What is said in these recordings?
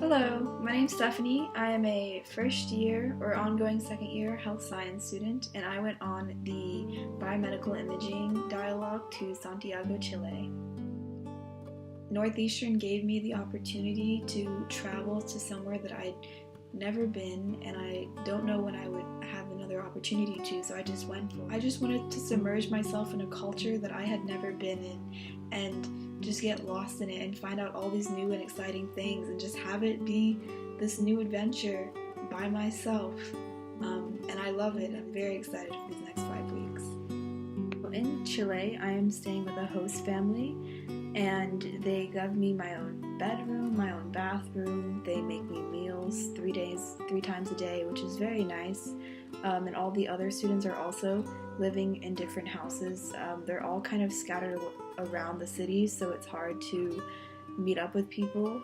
Hello, my name's Stephanie. I am a first year or ongoing second year health science student, and I went on the biomedical imaging dialogue to Santiago, Chile. Northeastern gave me the opportunity to travel to somewhere that I'd never been, and I don't know when I would have another opportunity to, so I just went for it. I just wanted to submerge myself in a culture that I had never been in and just get lost in it and find out all these new and exciting things and just have it be this new adventure by myself. And I love it. I'm very excited for these next 5 weeks. In Chile, I am staying with a host family, and they give me my own bedroom, my own bathroom. They make me meals 3 times a day, which is very nice. And all the other students are also living in different houses. They're all kind of scattered around the city, so it's hard to meet up with people.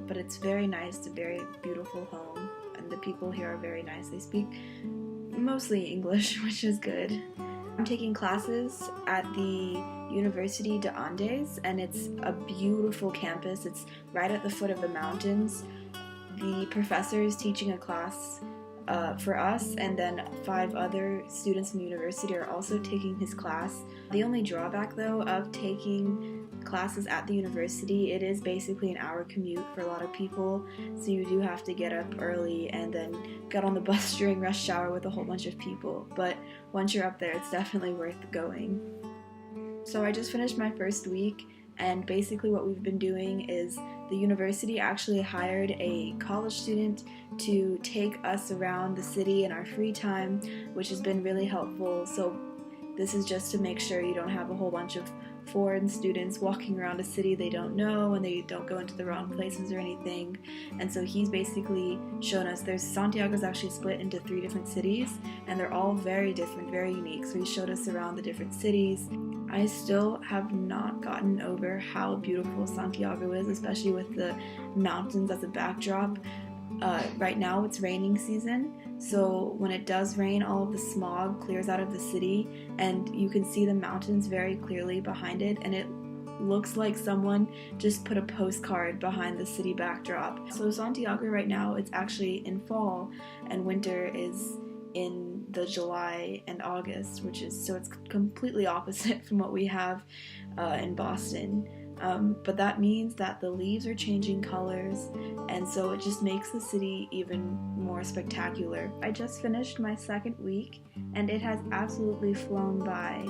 But it's very nice. It's a very beautiful home, and the people here are very nice. They speak mostly English, which is good. I'm taking classes at the Universidad de Andes, and it's a beautiful campus. It's right at the foot of the mountains. The professor is teaching a class for us, and then 5 other students from the university are also taking his class. The only drawback, though, of taking classes at the university, it is basically an hour commute for a lot of people, so you do have to get up early and then get on the bus during rush hour with a whole bunch of people. But once you're up there, it's definitely worth going. So I just finished my first week, and basically what we've been doing is the university actually hired a college student to take us around the city in our free time, which has been really helpful. So this is just to make sure you don't have a whole bunch of foreign students walking around a city they don't know and they don't go into the wrong places or anything. And so he's basically shown us, Santiago's actually split into 3 different cities, and they're all very different, very unique. So he showed us around the different cities. I still have not gotten over how beautiful Santiago is, especially with the mountains as a backdrop. Right now it's raining season, so when it does rain, all of the smog clears out of the city, and you can see the mountains very clearly behind it, and it looks like someone just put a postcard behind the city backdrop. So Santiago right now, it's actually in fall, and winter is in the July and August, so it's completely opposite from what we have in Boston. But that means that the leaves are changing colors, and so it just makes the city even more spectacular. I just finished my 2nd week, and it has absolutely flown by.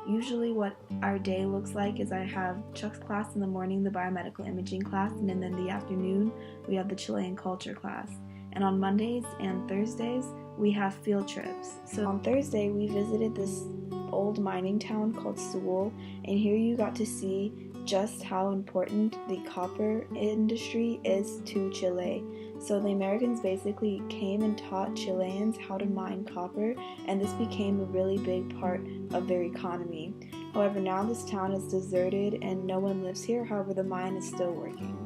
Usually what our day looks like is I have Chuck's class in the morning, the biomedical imaging class, and then in the afternoon we have the Chilean culture class. And on Mondays and Thursdays we have field trips. So on Thursday we visited this old mining town called SEWELL, and here you got to see just how important the copper industry is to Chile. So the Americans basically came and taught Chileans how to mine copper, and this became a really big part of their economy. However, now this town is deserted and no one lives here. However, the mine is still working.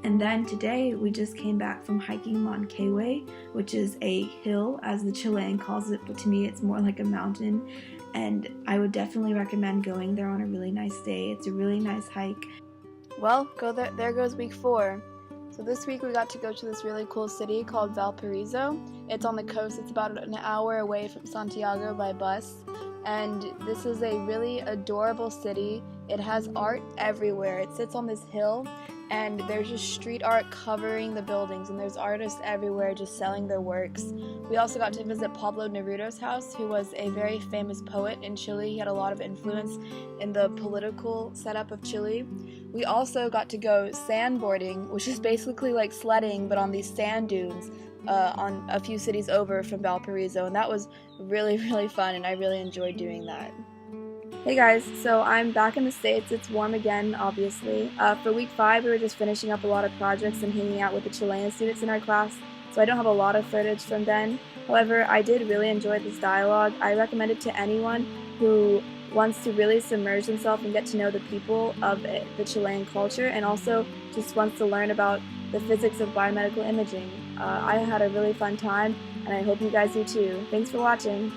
And then today we just came back from hiking MANQUEHUE, which is a hill as the Chilean calls it, but to me it's more like a mountain. And I would definitely recommend going there on a really nice day. It's a really nice hike. Well, there goes week 4. So this week we got to go to this really cool city called Valparaiso. It's on the coast. It's about an hour away from Santiago by bus. And this is a really adorable city. It has art everywhere. It sits on this hill, and there's just street art covering the buildings, and there's artists everywhere just selling their works. We also got to visit Pablo Neruda's house, who was a very famous poet in Chile. He had a lot of influence in the political setup of Chile. We also got to go sandboarding, which is basically like sledding but on these sand dunes on a few cities over from Valparaiso, and that was really, really fun, and I really enjoyed doing that. Hey guys, so I'm back in the States. It's warm again, obviously. For week 5, we were just finishing up a lot of projects and hanging out with the Chilean students in our class, so I don't have a lot of footage from then. However, I did really enjoy this dialogue. I recommend it to anyone who wants to really submerge themselves and get to know the people of the Chilean culture, and also just wants to learn about the physics of biomedical imaging. I had a really fun time, and I hope you guys do too. Thanks for watching.